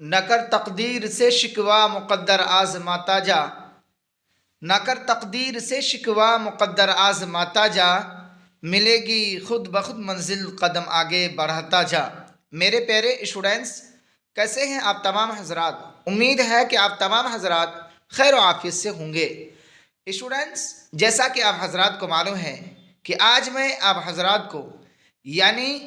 न कर तकदीर से शिकवा मुक़द्दर आज़माता जा, न कर तकदीर से शिकवा मुक़द्दर आज़माता जा, मिलेगी खुद ब खुद मंजिल कदम आगे बढ़ाता जा। मेरे प्यारे स्टूडेंट्स, कैसे हैं आप तमाम हजरात। उम्मीद है कि आप तमाम हजरात खैर आफियत से होंगे। स्टूडेंट्स, जैसा कि आप हजरात को मालूम है कि आज मैं आप हजरात को यानी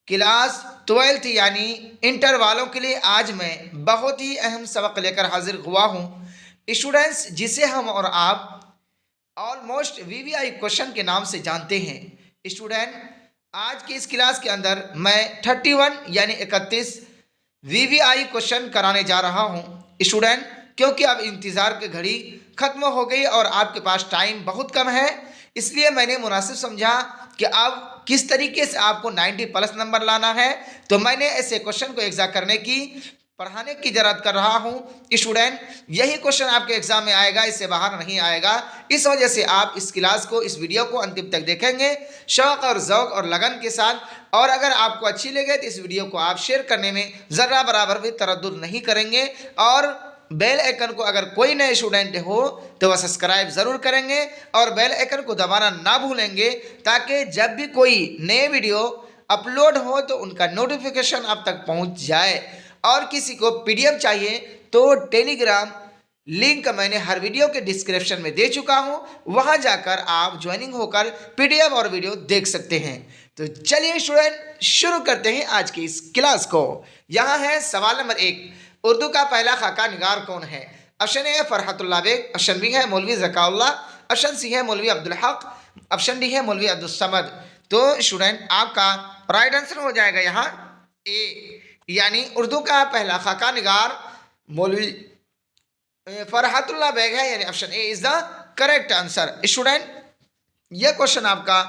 क्लास 12th यानी इंटर वालों के लिए आज मैं बहुत ही अहम सबक लेकर हाजिर हुआ हूँ स्टूडेंट्स, जिसे हम और आप ऑलमोस्ट वीवीआई क्वेश्चन के नाम से जानते हैं। स्टूडेंट, आज की इस क्लास के अंदर मैं 31 यानी 31 वीवीआई क्वेश्चन कराने जा रहा हूँ स्टूडेंट, क्योंकि अब इंतज़ार की घड़ी ख़त्म हो गई और आपके पास टाइम बहुत कम है। इसलिए मैंने मुनासिब समझा कि अब किस तरीके से आपको 90+ नंबर लाना है, तो मैंने ऐसे क्वेश्चन को एग्जाम करने की पढ़ाने की जरूरत कर रहा हूँ स्टूडेंट। यही क्वेश्चन आपके एग्जाम में आएगा, इससे बाहर नहीं आएगा। इस वजह से आप इस क्लास को, इस वीडियो को अंतिम तक देखेंगे शौक़ और ज़ौक़ और लगन के साथ। और अगर आपको अच्छी लगे तो इस वीडियो को आप शेयर करने में ज़रा बराबर भी तरद्दुद नहीं करेंगे। और बेल आइकन को अगर कोई नए स्टूडेंट हो तो वह सब्सक्राइब ज़रूर करेंगे और बेल आइकन को दबाना ना भूलेंगे, ताकि जब भी कोई नए वीडियो अपलोड हो तो उनका नोटिफिकेशन आप तक पहुंच जाए। और किसी को पीडीएफ चाहिए तो टेलीग्राम लिंक मैंने हर वीडियो के डिस्क्रिप्शन में दे चुका हूं, वहां जाकर आप ज्वाइनिंग होकर पीडीएफ और वीडियो देख सकते हैं। तो चलिए स्टूडेंट, शुरू करते हैं आज की इस क्लास को। यहाँ है सवाल नंबर 1, उर्दू का पहला खाका निगार कौन है? ऑप्शन ए है फरहतुल्लाह बेग, ऑप्शन बी है मौलवी ज़काउल्लाह, ऑप्शन सी है मौलवी अब्दुल हक, ऑप्शन डी है मौलवी अब्दुल समद। तो स्टूडेंट, आपका राइट आंसर हो जाएगा यहाँ ए, यानी उर्दू का पहला खाका निगार मौलवी फरहतुल्लाह बेग है, यानी option A is the correct answer. Student, यह क्वेश्चन आपका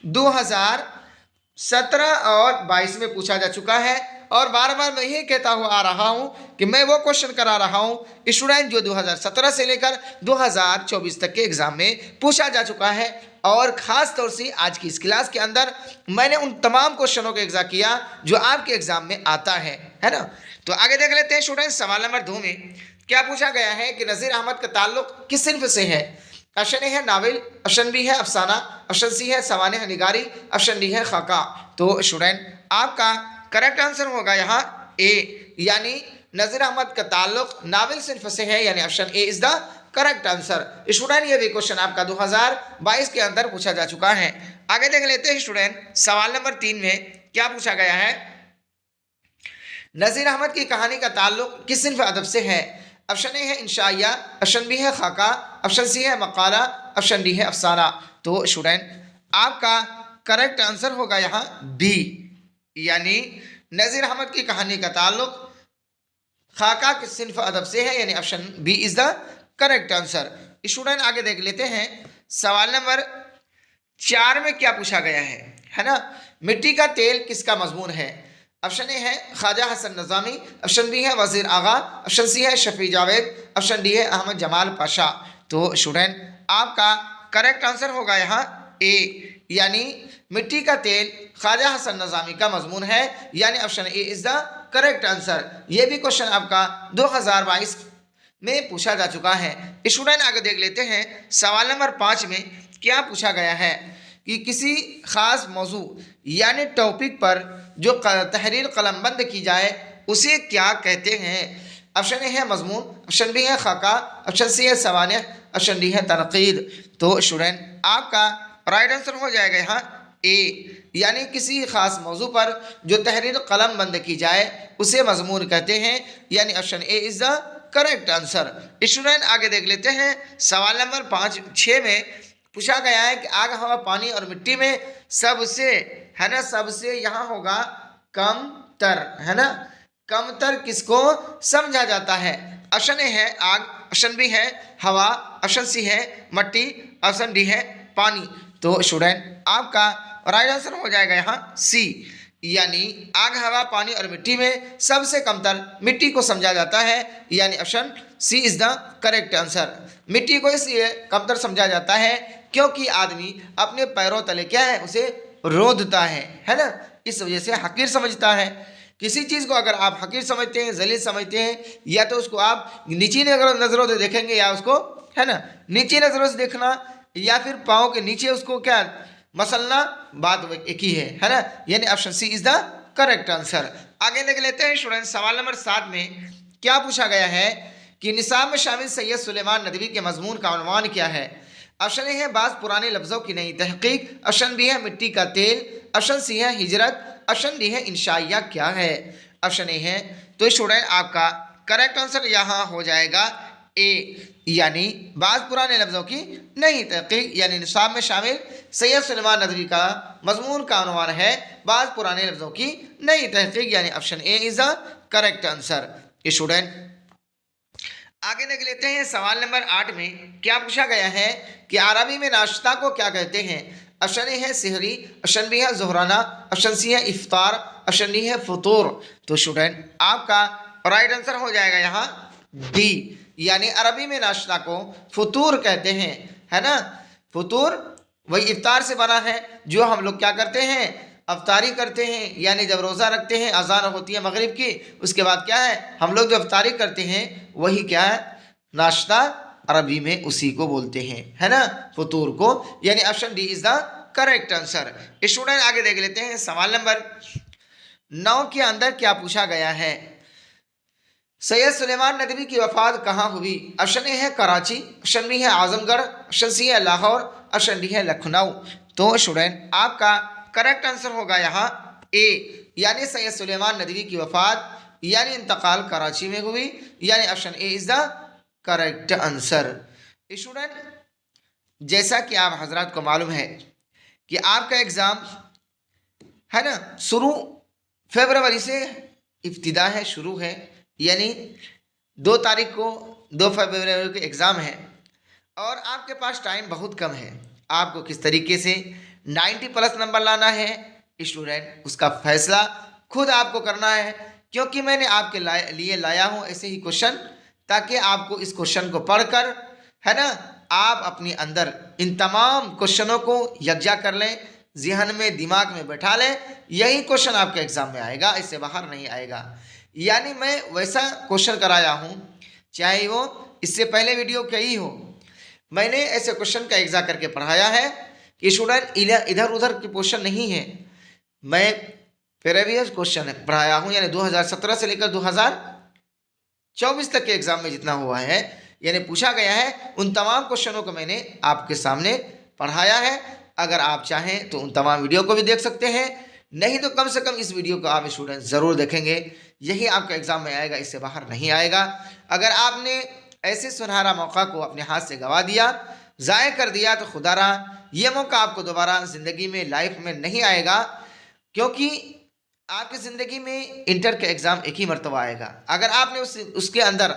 2017 और 22 में पूछा जा चुका है और बार बार मैं यही कहता हुआ आ रहा हूं कि मैं वो क्वेश्चन करा रहा हूं स्टूडेंट जो 2017 से लेकर 2024 तक के एग्जाम में पूछा जा चुका है। और ख़ास तौर से आज की इस क्लास के अंदर मैंने उन तमाम क्वेश्चनों को एग्जाम किया जो आपके एग्जाम में आता है ना। तो आगे देख लेते हैं स्टूडेंट, सवाल नंबर 2 में क्या पूछा गया है कि नज़ीर अहमद का ताल्लुक किस सिन्फ से है? ऑप्शन ए है नावल, ऑप्शन बी है अफसाना, ऑप्शन सी है सवाने निगारी, ऑप्शन डी है खाका। तो स्टूडेंट, आपका करेक्ट आंसर होगा यहाँ ए, यानी नज़ीर अहमद का ताल्लुक नावल सिन्फ से है, यानी option A is the correct answer. Student, ये भी क्वेश्चन आपका 2022 के अंदर पूछा जा चुका है। आगे देख लेते हैं स्टूडेंट, सवाल नंबर 3 में क्या पूछा गया है? नज़ीर अहमद की कहानी का ताल्लुक किस सिन्फ अदब से है? ऑप्शन ए है इंशाइया, ऑप्शन बी है खाका, ऑप्शन सी है मकाला, ऑप्शन डी है अफसाना। तो स्टूडेंट, आपका करेक्ट आंसर होगा यहाँ बी, यानी नज़ीर अहमद की कहानी का ताल्लुक खाका के सिन्फ अदब से है, यानी option B is the correct answer. Student, आगे देख लेते हैं सवाल नंबर 4 में क्या पूछा गया है ना। मिट्टी का तेल किसका मजमून है? ऑप्शन ए है ख्वाजा हसन नज़ामी, ऑप्शन बी है वज़ीर आगा, ऑप्शन सी है शफी जावेद, ऑप्शन डी है अहमद जमाल पाशा। तो स्टूडेंट, आपका करेक्ट आंसर होगा यहाँ ए, यानी मिट्टी का तेल ख्वाजा हसन नज़ामी का मजमून है, यानी option A is the correct answer. ये भी क्वेश्चन आपका 2022 में पूछा जा चुका है। स्टूडेंट, आगे देख लेते हैं सवाल नंबर 5 में क्या पूछा गया है कि किसी ख़ास मौजू यानी टॉपिक पर जो तहरीर कलमबंद की जाए उसे क्या कहते हैं? ऑप्शन ए है मजमून, ऑप्शन बी है खाका, ऑप्शन सी है सवानिह, ऑप्शन डी है तनकीद। तो स्टूडेंट, आपका राइट आंसर हो जाएगा यहाँ ए, यानी किसी ख़ास मौजू पर जो तहरीर कलमबंद की जाए उसे मजमून कहते हैं, यानी option A is the correct answer. Student, आगे देख लेते हैं सवाल नंबर 6 में पूछा गया है कि आग, हवा, पानी और मिट्टी में सबसे है ना, सबसे यहाँ होगा कमतर, है ना। कमतर किसको समझा जाता है? ऑप्शन ए है आग, ऑप्शन बी है हवा, ऑप्शन सी है मिट्टी, ऑप्शन डी है पानी। तो स्टूडेंट, आपका राइट आंसर हो जाएगा यहाँ सी, यानी आग, हवा, पानी और मिट्टी में सबसे कमतर मिट्टी को समझा जाता है, यानी option C is the correct answer. मिट्टी को इसलिए कमतर समझा जाता है क्योंकि आदमी अपने पैरों तले क्या है, उसे रोंदता है ना, इस वजह से हकीर समझता है। किसी चीज़ को अगर आप हकीर समझते हैं, जलील समझते हैं, या तो उसको आप नीची नज़रों से देखेंगे, या उसको है ना नीची नज़रों से देखना, या फिर पाँव के नीचे उसको क्या मसलना, बात एक ही है ना। यानी option C is the correct answer. आगे देख लेते हैं स्टूडेंट, सवाल नंबर 7 में क्या पूछा गया है कि निसाब में शामिल सैयद सुलेमान नदवी के मजमून का उन्वान क्या है। ऑप्शन ए है बाज़ पुराने लफ्ज़ों की नई तहकीक, ऑप्शन बी है मिट्टी का तेल, ऑप्शन सी है हिजरत, ऑप्शन डी है इंशाइया क्या है। ऑप्शन ए है, तो स्टूडेंट आपका करेक्ट आंसर यहाँ हो जाएगा ए, यानी बाज़ पुराने लफ्ज़ों की नई तहकीक, यानी निसाब में शामिल सैयद सुलेमान नदवी का मजमून का उन्वान है बाज़ पुराने लफ्ज़ों की नई तहकीक, यानी option A is the correct answer. Student आगे देख लेते हैं सवाल नंबर 8 में क्या पूछा गया है कि अरबी में नाश्ता को क्या कहते हैं। ऑप्शन ए है सहरी, ऑप्शन बी है ज़ोहराना, ऑप्शन सी है इफ्तार, ऑप्शन डी है फतूर। तो स्टूडेंट आपका राइट आंसर हो जाएगा यहाँ डी, यानी अरबी में नाश्ता को फतूर कहते हैं, है ना। फतूर वही इफ्तार से बना है, जो हम लोग क्या करते हैं, अफ्तारी करते हैं, यानी जब रोज़ा रखते हैं, अजान होती है मगरिब की, उसके बाद क्या है हम लोग जो अफ्तारी करते हैं वही क्या है नाश्ता, अरबी में उसी को बोलते हैं, है ना, फतूर को, यानी option D is the correct answer. Student आगे देख लेते हैं सवाल नंबर 9 के अंदर क्या पूछा गया है। सैयद सुलेमान नदवी की वफ़ात कहाँ हुई। ऑप्शन ए है कराची, ऑप्शन बी है आजमगढ़, ऑप्शन सी है लाहौर, ऑप्शन डी है लखनऊ। तो स्टूडेंट आपका करेक्ट आंसर होगा यहाँ ए, यानी सैयद सुलेमान नदवी की वफ़ात यानी इंतकाल कराची में हुई, यानी option A is the correct answer. Student जैसा कि आप हजरात को मालूम है कि आपका एग्ज़ाम है ना शुरू फरवरी से इब्तिदा है, शुरू है, यानी 2 तारीख को 2 फरवरी के एग्ज़ाम है, और आपके पास टाइम बहुत कम है। आपको किस तरीके से 90+ नंबर लाना है स्टूडेंट, उसका फैसला खुद आपको करना है, क्योंकि मैंने आपके लिए लाया हूँ ऐसे ही क्वेश्चन, ताकि आपको इस क्वेश्चन को पढ़कर है ना आप अपने अंदर इन तमाम क्वेश्चनों को यकजा कर लें, जहन में दिमाग में बैठा लें, यही क्वेश्चन आपके एग्ज़ाम में आएगा, इससे बाहर नहीं आएगा। यानी मैं वैसा क्वेश्चन कराया हूँ, चाहे वो इससे पहले वीडियो कई हो, मैंने ऐसे क्वेश्चन का एग्जा करके पढ़ाया है कि स्टूडेंट इधर उधर के क्वेश्चन नहीं है, मैं प्रीवियस क्वेश्चन पढ़ाया हूँ, यानी 2017 से लेकर 2024 तक के एग्ज़ाम में जितना हुआ है, यानी पूछा गया है, उन तमाम क्वेश्चनों को मैंने आपके सामने पढ़ाया है। अगर आप चाहें तो उन तमाम वीडियो को भी देख सकते हैं, नहीं तो कम से कम इस वीडियो को आप स्टूडेंट ज़रूर देखेंगे, यही आपका एग्ज़ाम में आएगा, इससे बाहर नहीं आएगा। अगर आपने ऐसे सुनहरा मौका को अपने हाथ से गंवा दिया, ज़ाय कर दिया, तो खुदारा ये मौका आपको दोबारा ज़िंदगी में लाइफ में नहीं आएगा, क्योंकि आपकी ज़िंदगी में इंटर का एग्ज़ाम एक ही मरतबा आएगा। अगर आपने उसके अंदर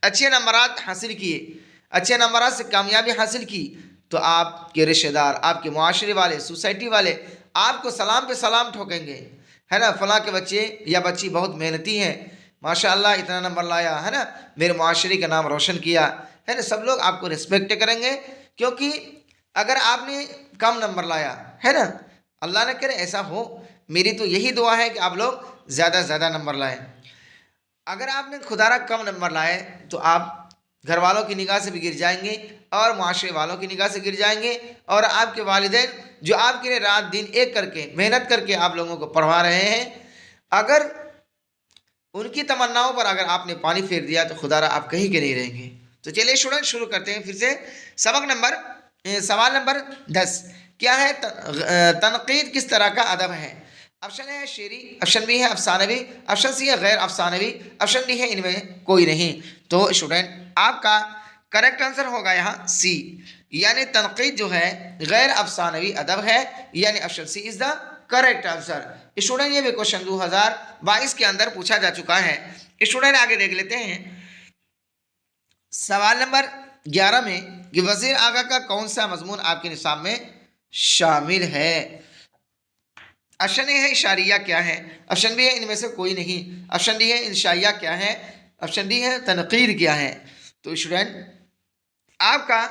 अच्छे नंबरात हासिल किए, अच्छे नंबरात से कामयाबी हासिल की, तो आपके रिश्तेदार, आपके मुआशरे वाले, सोसाइटी वाले आपको सलाम पे सलाम ठोकेंगे, है ना, फलां के बच्चे या बच्ची बहुत मेहनती हैं, माशाअल्लाह इतना नंबर लाया, है ना, मेरे मुआशरे का नाम रोशन किया, है ना, सब लोग आपको रिस्पेक्ट करेंगे। क्योंकि अगर आपने कम नंबर लाया, है ना, अल्लाह न करे ऐसा हो, मेरी तो यही दुआ है कि आप लोग ज़्यादा से ज़्यादा नंबर लाएं। अगर आपने खुदारा कम नंबर लाए तो आप घर वालों की निगाह से भी गिर जाएंगे, और मुआशरे वालों की निगाह से गिर जाएंगे, और आपके वालिदैन जो आपके लिए रात दिन एक करके मेहनत करके आप लोगों को पढ़वा रहे हैं, अगर उनकी तमन्नाओं पर अगर आपने पानी फेर दिया तो खुदारा आप कहीं के नहीं रहेंगे। तो चलिए स्टूडेंट शुरू करते हैं फिर से सवाल नंबर 10 क्या है, तनकीद किस तरह का अदब है। ऑप्शन ए है शेरी, ऑप्शन बी है अफसानवी, ऑप्शन सी है गैर अफसानवी, ऑप्शन डी है इनमें कोई नहीं। तो स्टूडेंट आपका करेक्ट आंसर होगा यहाँ सी, यानी तनकीद जो है गैर अफसानवी अदब है, यानी option C is the correct answer. Student ये भी क्वेश्चन 2022 के अंदर पूछा जा चुका है। स्टूडेंट आगे देख लेते हैं सवाल नंबर 11 में कि वज़ीर आगा का कौन सा मजमून आपके निसाब में शामिल है। ऑप्शन ए है इशारिया क्या है, ऑप्शन बी है इनमें से कोई नहीं, ऑप्शन डी है इंशाइया क्या है, ऑप्शन डी है तनकीर क्या है। तो स्टूडेंट आपका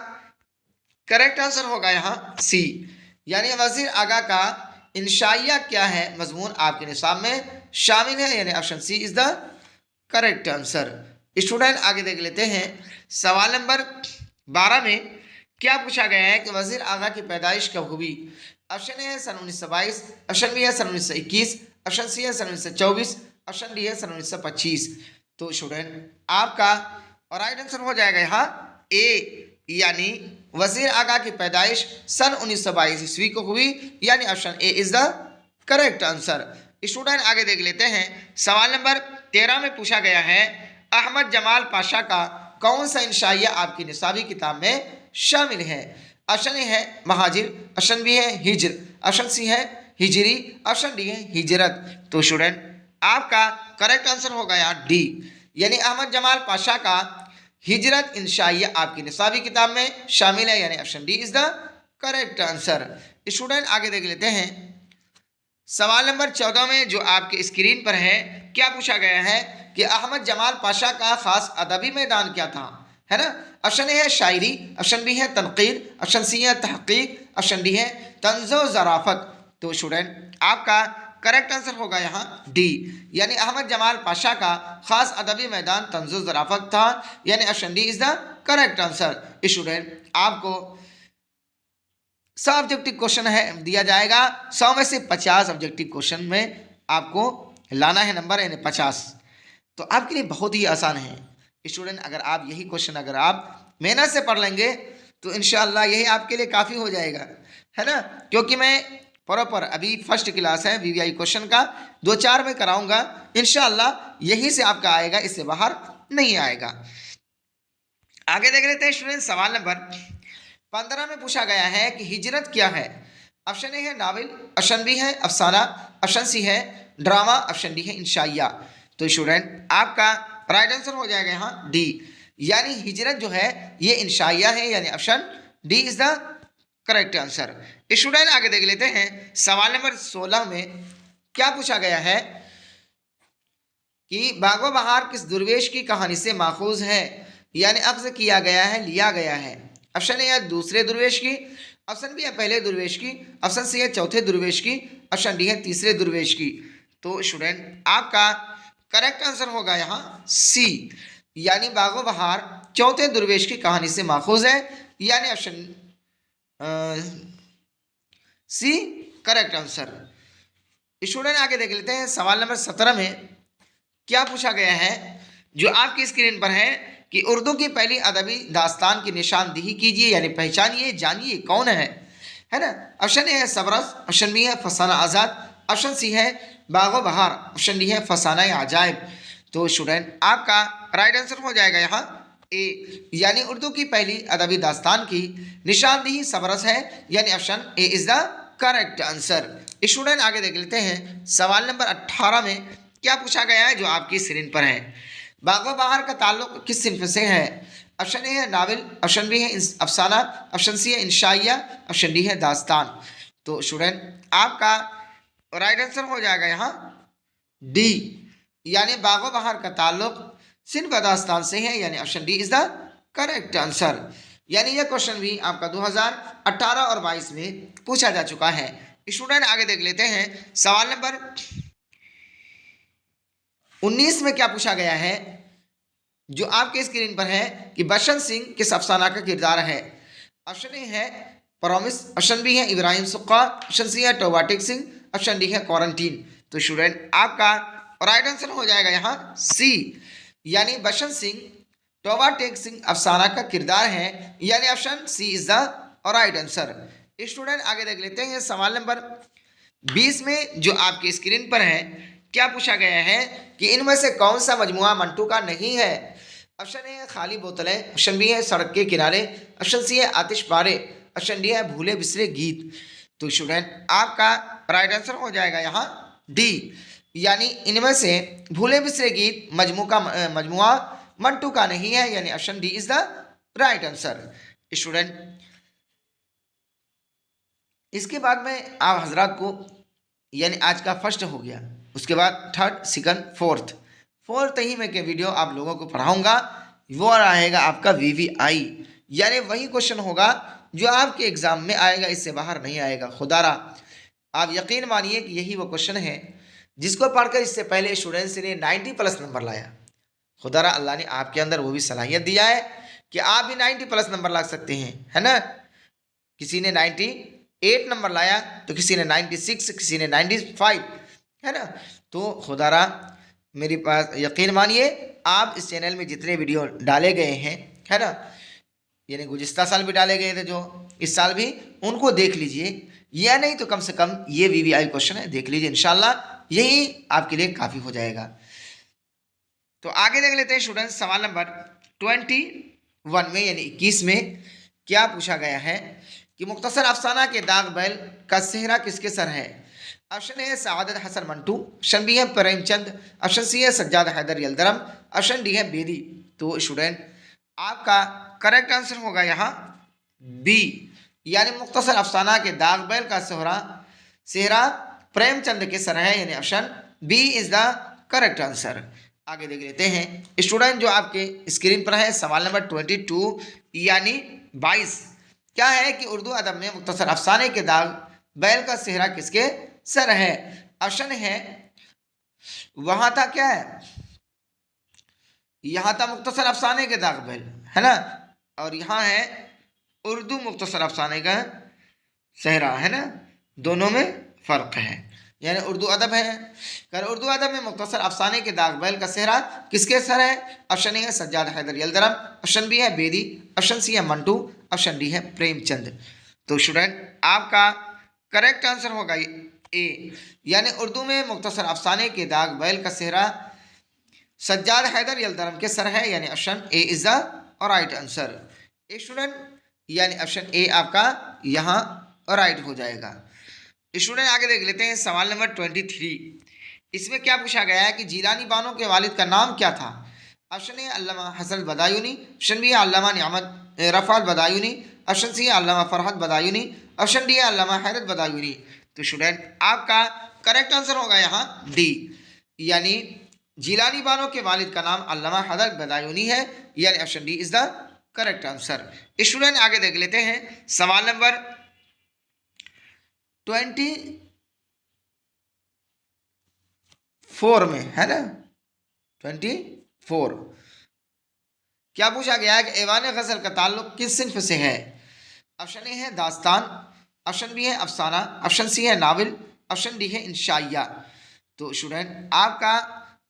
करेक्ट आंसर होगा यहाँ सी, यानी वज़ीर आगा का इंशाइया क्या है मजमून आपके निसाब में शामिल है, यानी option C is the correct answer. Student आगे देख लेते हैं सवाल नंबर 12 में क्या पूछा गया है कि वजीर आगा की पैदाइश कब हुई। ऑप्शन ए है सन 1922, ऑप्शन बी है सन 1921, ऑप्शन सी है सन 1924, ऑप्शन डी है सन 1925। तो स्टूडेंट आपका राइट आंसर हो जाएगा यहाँ ए, यानी वजीर आगा की पैदाइश सन 1922 ईस्वी को हुई, यानी option A is the correct answer. Student आगे देख लेते हैं सवाल नंबर 13 में पूछा गया है अहमद जमाल पाशा का कौन सा इंशाइया आपकी निसाबी किताब में शामिल है। ऑप्शन ए है महाजिर, ऑप्शन बी है हिज्र, ऑप्शन सी है हिजरी, ऑप्शन डी है हिजरत। तो स्टूडेंट आपका करेक्ट आंसर होगा यहाँ डी, यानी अहमद जमाल पाशा का हिजरत इंशाइया आपकी निसाबी किताब में शामिल है, यानी option D is the correct answer. Student आगे देख लेते हैं सवाल नंबर 14 में जो आपके स्क्रीन पर है क्या पूछा गया है कि अहमद जमाल पाशा का खास अदबी मैदान क्या था, है ना। ऑप्शन ए है शायरी, ऑप्शन बी है तनकीद, ऑप्शन सी है तहकीक, ऑप्शन डी है तंज़ो ज़राफ़त। तो स्टूडेंट आपका करेक्ट आंसर होगा यहाँ डी, यानी अहमद जमाल पाशा का खास अदबी मैदान तंज़ो ज़राफ़त था, यानी option D is the correct answer. Student आपको 100 ऑब्जेक्टिव क्वेश्चन है दिया जाएगा, 100 में से 50 ऑब्जेक्टिव क्वेश्चन में आपको लाना है नंबर, यानी 50। तो आपके लिए बहुत ही आसान है स्टूडेंट, अगर आप यही क्वेश्चन अगर आप मेहनत से पढ़ लेंगे तो इंशाअल्लाह यही आपके लिए काफ़ी हो जाएगा, है ना। क्योंकि मैं प्रॉपर अभी फर्स्ट क्लास है वीवीआई क्वेश्चन का 2-4 में कराऊंगा, इंशाअल्लाह यही से आपका आएगा, इससे बाहर नहीं आएगा। आगे देख लेते हैं स्टूडेंट सवाल नंबर 15 में पूछा गया है कि हिजरत क्या है। ऑप्शन ए है नावल, ऑप्शन बी है अफसाना, ऑप्शन सी है ड्रामा, ऑप्शन डी है इंशाइया। तो स्टूडेंट आपका राइट आंसर हो जाएगा यहाँ डी, यानी हिजरत जो है ये इंशाइया है, यानी option D is the correct answer. Student आगे देख लेते हैं सवाल नंबर 16 में क्या पूछा गया है कि बागो बहार किस दुर्वेश की कहानी से माखूज है, यानी अख्ज़ किया गया है, लिया गया है। ऑप्शन ए है दूसरे दुर्वेश की, ऑप्शन बी है पहले दुर्वेश की, ऑप्शन सी है चौथे दुर्वेश की, ऑप्शन डी है तीसरे दुर्वेश की। तो स्टूडेंट आपका करेक्ट आंसर होगा यहाँ सी, यानी बागो बहार चौथे दुर्वेश की कहानी से माखूज है, यानी option C correct answer. Student आगे देख लेते हैं सवाल नंबर 17 में क्या पूछा गया है जो आपकी स्क्रीन पर है कि उर्दू की पहली अदबी दास्तान की निशानदेही कीजिए, यानी पहचानिए, जानिए कौन है ना। ऑप्शन ए है सबरस, ऑप्शन बी है फसाना आज़ाद, ऑप्शन सी है बागो बहार, ऑप्शन डी है फसाना अजायब। तो स्टूडेंट आपका राइट आंसर हो जाएगा यहाँ ए, यानी उर्दू की पहली अदबी दास्तान की निशानदेही सबरस है, यानी option A is the correct answer. Student आगे देख लेते हैं सवाल नंबर 18 में क्या पूछा गया है जो आपकी स्क्रीन पर है। बागो बहार का ताल्लुक किस सिन्फ से है। ऑप्शन ए है नावल, ऑप्शन बी है अफसाना, ऑप्शन सी है इंशाइया, ऑप्शन डी है दास्तान। तो स्टूडेंट आपका राइट आंसर हो जाएगा यहाँ डी, यानी बागो बहार का ताल्लुक सिन्फ दास्तान से है, यानी option D is the correct answer. यानी यह क्वेश्चन भी आपका 2018 और 22 में पूछा जा चुका है। स्टूडेंट आगे देख लेते हैं सवाल नंबर 19 में क्या पूछा गया है जो आपके स्क्रीन पर है कि बसंत सिंह किस अफसाना का किरदार है। ऑप्शन ए है प्रॉमिस, ऑप्शन बी है इब्राहिम सुक्का, ऑप्शन सी है टोबाटिक सिंह, ऑप्शन डी है क्वारंटीन। तो स्टूडेंट आपका राइट आंसर हो जाएगा यहाँ सी, यानी बसंत सिंह टोबाटिक सिंह अफसाना का किरदार है, यानी option C is the right answer. Student आगे देख लेते हैं सवाल नंबर 20 में जो आपकी स्क्रीन पर है क्या पूछा गया है कि इनमें से कौन सा मजमुआ मंटू का नहीं है। ऑप्शन ए है खाली बोतलें, ऑप्शन बी है सड़क के किनारे, ऑप्शन सी है आतिशबारे, ऑप्शन डी है भूले बिसरे गीत। तो स्टूडेंट आपका राइट आंसर हो जाएगा यहाँ डी, यानी इनमें से भूले बिसरे गीत मजमुआ मंटू का नहीं है, यानी option D is the right answer. Student इसके बाद में आप हजरात को यानी आज का फर्स्ट हो गया, उसके बाद थर्ड, सेकंड, फोर्थ ही में के वीडियो आप लोगों को पढ़ाऊंगा, वो रहेगा आपका वीवीआई, यानी वही क्वेश्चन होगा जो आपके एग्जाम में आएगा, इससे बाहर नहीं आएगा खुदारा। आप यकीन मानिए कि यही वो क्वेश्चन है जिसको पढ़कर इससे पहले स्टूडेंट्स ने 90+ नंबर लाया। खुदारा अल्लाह ने आपके अंदर वो भी सलाहियत दिया है कि आप भी 90+ नंबर ला सकते हैं, है ना। किसी ने 98 नंबर लाया तो किसी ने 96, किसी ने 95, है ना। तो खुदारा मेरी पास यकीन मानिए आप इस चैनल में जितने वीडियो डाले गए हैं, है ना, यानी गुज़िश्ता साल भी डाले गए थे जो इस साल भी, उनको देख लीजिए, या नहीं तो कम से कम ये VVI क्वेश्चन है देख लीजिए, इंशाल्लाह यही आपके लिए काफ़ी हो जाएगा। तो आगे देख लेते हैं स्टूडेंट्स, सवाल नंबर 21 में यानी 21 में क्या पूछा गया है कि मुख्तसर अफसाना के दाग बैल का सेहरा किसके सर है। Option A Saadat Hasan Manto, option B है प्रेमचंद, ऑप्शन सी है सज्जाद हैदर यलदरम, ऑप्शन डी है बेदी। तो स्टूडेंट आपका करेक्ट आंसर होगा यहाँ बी, यानी मुख्तसर अफसाना के दाग बैल का सेहरा प्रेमचंद के सर है, यानी option B is the correct answer. आगे देख लेते हैं स्टूडेंट, जो आपके स्क्रीन पर है सवाल नंबर 22 यानी 22, क्या है कि उर्दू अदब में मुख्तसर अफसाने के दाग बैल का सेहरा किसके सर है। ऑप्शन है वहां था, क्या है, यहाँ था मुख्तसर अफसाने के दाग बैल, है ना, और यहाँ है उर्दू मुख्तसर अफसाने का सेहरा, है ना, दोनों में फ़र्क है। यानी उर्दू अदब है, कर उर्दू अदब में मुख्तसर अफसाने के दाग बैल का सेहरा किसके सर है। ऑप्शन ए है सज्जाद हैदर यलदरम, ऑप्शन बी है बेदी, ऑप्शन सी है मंटू, ऑप्शन डी है प्रेमचंद। तो स्टूडेंट आपका करेक्ट आंसर होगा ए, यानी उर्दू में मुख्तसर अफसाने के दाग बैल का सेहरा सज्जाद हैदर यलदरम के सर है, यानी option A is the right answer. Student यानी ऑप्शन ए आपका यहाँ राइट हो जाएगा। स्टूडेंट आगे देख लेते हैं सवाल नंबर 23, इसमें क्या पूछा गया है कि जीलानी बानो के वालिद का नाम क्या था। Option A Allama Hasan Badayuni, option B Allama Niyamat Rafat Badayuni, option C Allama Farhat Badayuni, option D Allama Hairat Badayuni. तो स्टूडेंट आपका करेक्ट आंसर होगा यहाँ डी, यानी जीलानी बानो के वालिद का नाम अल्लामा हैरत बदायूनी है, यानी option D is the correct answer. Student आगे देख लेते हैं सवाल नंबर 24 में, है ना, 24 क्या पूछा गया है कि ऐवान गज़ल का ताल्लुक किस सिन्फ से है। ऑप्शन ए है दास्तान, ऑप्शन बी है अफसाना, ऑप्शन सी है नावल, ऑप्शन डी है इंशाइया। तो स्टूडेंट आपका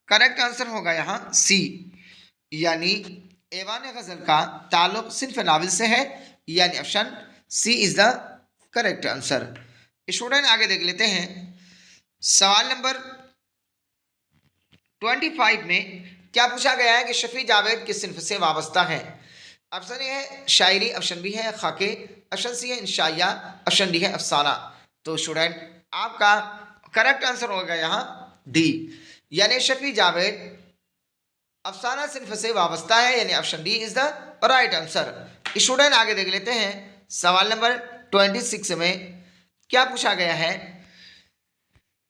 करेक्ट आंसर होगा यहाँ सी, यानी ऐवान गज़ल का ताल्लुक सिन्फ नावल से है, यानी option C is the correct answer. Student आगे देख लेते हैं सवाल नंबर 25 में क्या पूछा गया है कि शफी जावेद किस सिन्फ से वाबस्ता है। ऑप्शन ए है शायरी, ऑप्शन बी है खाके, ऑप्शन सी है इंशाइया, ऑप्शन डी है अफसाना। तो स्टूडेंट आपका करेक्ट आंसर होगा यहाँ डी, यानी शफी जावेद अफसाना सिन्फ से वाबस्ता है, यानी option D is the right answer. Student आगे देख लेते हैं सवाल नंबर 26 में क्या पूछा गया है,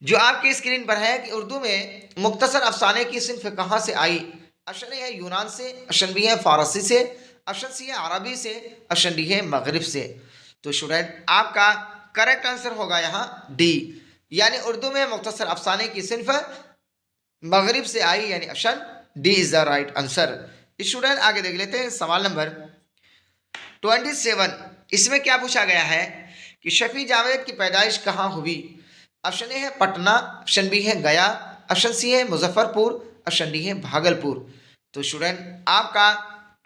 जो आपकी स्क्रीन पर है कि उर्दू में मुख्तसर अफसाने की सिन्फ कहाँ से आई। ऑप्शन ए है यूनान से, ऑप्शन बी है फ़ारसी से, ऑप्शन सी है अरबी से, ऑप्शन डी है मगरिब से। तो स्टूडेंट आपका करेक्ट आंसर होगा यहाँ डी, यानी उर्दू में मुख्तसर अफसाने की सिन्फ मगरिब से आई, यानी option D is the right answer. Student आगे देख लेते हैं सवाल नंबर 27, इसमें क्या पूछा गया है कि शफी जावेद की पैदाइश कहाँ हुई। ऑप्शन ए है पटना, ऑप्शन बी है गया, ऑप्शन सी है मुजफ्फरपुर, ऑप्शन डी है भागलपुर। तो स्टूडेंट आपका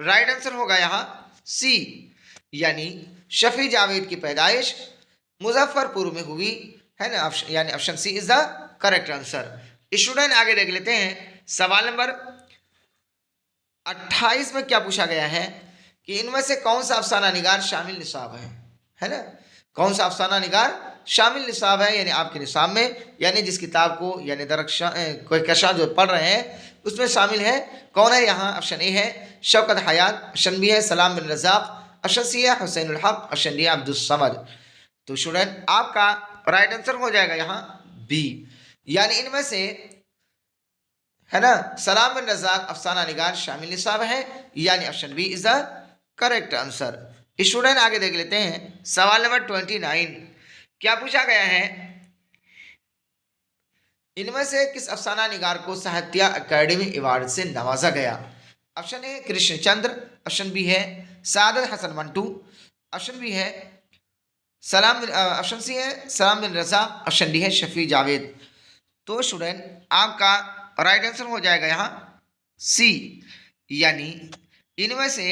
राइट आंसर होगा यहाँ सी, यानी शफी जावेद की पैदाइश मुजफ्फरपुर में हुई, है ना, यानी option C is the correct answer. Student आगे देख लेते हैं सवाल नंबर 28 में क्या पूछा गया है कि इनमें से कौन सा अफसाना निगार शामिल निसाब है ना, कौन सा अफसाना निगार शामिल निसाब है, यानी आपके निसाब में, यानी जिस किताब को यानी दरक्षा कोई कशा जो पढ़ रहे हैं उसमें शामिल है, कौन है यहाँ। ऑप्शन ए है शौकत हयात, ऑप्शन बी है सलाम बिन रज़ाक, ऑप्शन सी है हुसैनुल हक, ऑप्शन डी है अब्दुल समद। तो स्टूडेंट आपका राइट आंसर हो जाएगा यहाँ बी, यानी इनमें से, है ना, सलाम बिन रज़ाक अफसाना निगार शामिल निसाब है, यानी option B is the correct answer. Student आगे देख लेते हैं सवाल नंबर 29, क्या पूछा गया है इनमें से किस अफसाना निगार को साहित्य अकेडमी अवार्ड से नवाजा गया? Option A Krishan Chander, option B है सादत हसन मंटू, ऑप्शन बी है ऑप्शन सी है सलाम बिन रजा, ऑप्शन डी है शफी जावेद। तो स्टूडेंट आपका राइट आंसर हो जाएगा यहाँ सी, यानी इनमें से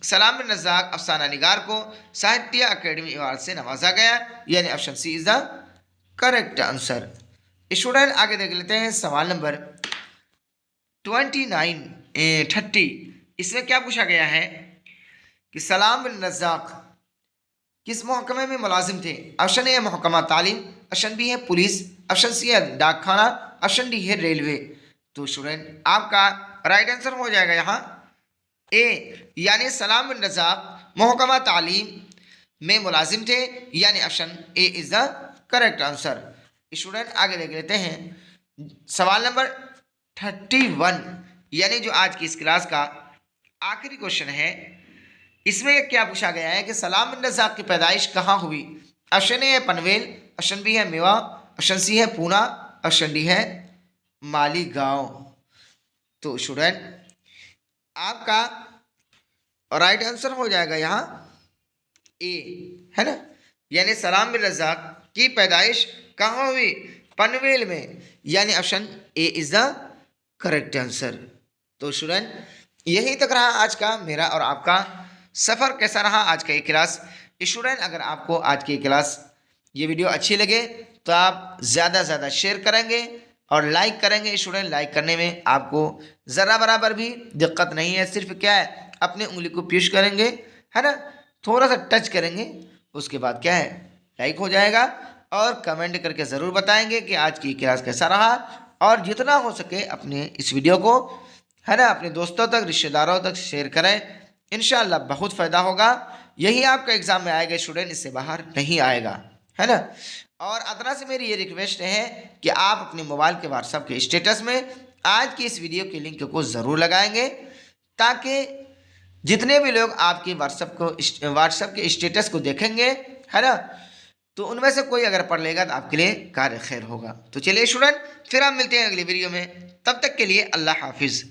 सलाम बिन रज़ाक अफसाना निगार को साहित्य अकेडमी अवार्ड से नवाजा गया, यानी option C is the correct answer. Student आगे देख लेते हैं सवाल नंबर 30। इसमें क्या पूछा गया है कि सलाम बिन रज़ाक किस महकमे में मुलाजिम थे? ऑप्शन ए महकमा तालीम, ऑप्शन बी है पुलिस, ऑप्शन सी है डाक खाना, ऑप्शन डी है रेलवे। तो स्टूडेंट आपका राइट आंसर हो जाएगा यहाँ ए, यानी सलाम बिन रज़ाक महकमा तालीम में मुलाजिम थे, यानी option A is the correct answer. Student आगे देख लेते हैं सवाल नंबर 31, यानी जो आज की इस क्लास का आखिरी क्वेश्चन है। इसमें क्या पूछा गया है कि सलाम बिन रज़ाक की पैदाइश कहाँ हुई? ऑप्शन ए है पनवेल, ऑप्शन बी है मेवा, ऑप्शन सी है पूना, ऑप्शन डी है मालीगांव। तो स्टूडेंट आपका राइट आंसर हो जाएगा यहाँ ए, है ना, यानी सलाम बिन रज़ाक की पैदाइश कहाँ हुई? पनवेल में, यानी option A is the correct answer. तो स्टूडेंट यही तक रहा आज का मेरा और आपका सफ़र। कैसा रहा आज का ये क्लास? स्टूडेंट अगर आपको आज की क्लास ये वीडियो अच्छी लगे तो आप ज़्यादा से ज़्यादा शेयर करेंगे और लाइक करेंगे। स्टूडेंट लाइक करने में आपको ज़रा बराबर भी दिक्कत नहीं है, सिर्फ क्या है अपनी उंगली को पुश करेंगे, है ना, थोड़ा सा टच करेंगे, उसके बाद क्या है लाइक हो जाएगा। और कमेंट करके ज़रूर बताएंगे कि आज की क्लास कैसा रहा, और जितना हो सके अपने इस वीडियो को, है ना, अपने दोस्तों तक रिश्तेदारों तक शेयर करें। इंशाअल्लाह बहुत फ़ायदा होगा। यही आपका एग्ज़ाम में आएगा स्टूडेंट, इससे बाहर नहीं आएगा, है ना। और अदना से मेरी ये रिक्वेस्ट है कि आप अपने मोबाइल के व्हाट्सएप के स्टेटस में आज की इस वीडियो के लिंक को ज़रूर लगाएंगे, ताकि जितने भी लोग आपके व्हाट्सएप के स्टेटस को देखेंगे, है ना, तो उनमें से कोई अगर पढ़ लेगा तो आपके लिए कार्य खैर होगा। तो चलिए स्टूडेंट फिर हम मिलते हैं अगली वीडियो में, तब तक के लिए अल्लाह हाफिज़।